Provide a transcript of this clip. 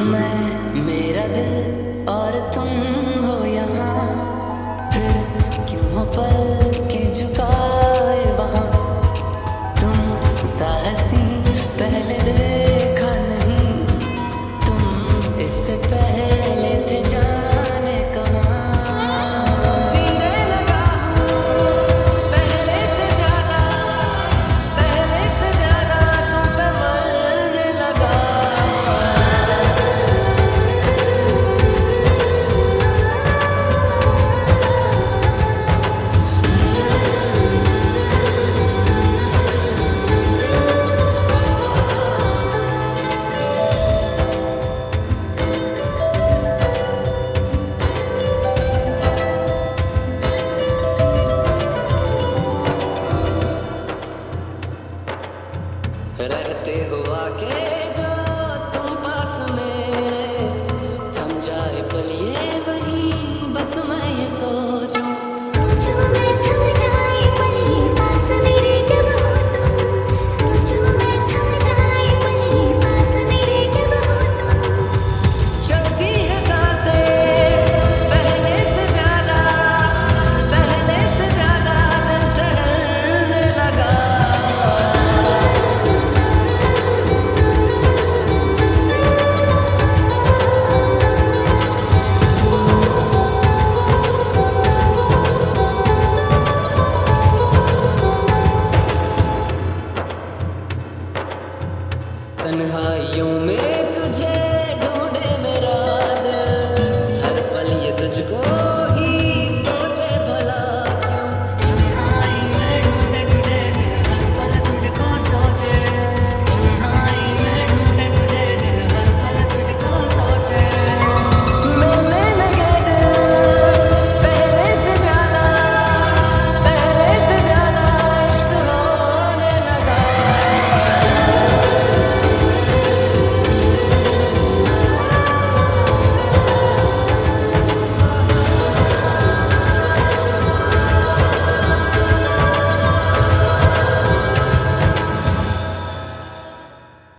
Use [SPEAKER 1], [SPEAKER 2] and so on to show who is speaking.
[SPEAKER 1] मैं मेरा दिल और तुम हो यहाँ, फिर क्यों हो पल के झुकाए वहाँ। तुम सा हंसी पहले देखा नहीं, तुम इससे पहले थे जाने कहाँ। जीने लगा हूँ पहले से ज्यादा तुम पे मरने लगा। रहते हुआ के जो तुम पास मेरे, थम जाए पल ये वही बस मैं ये सोचूं।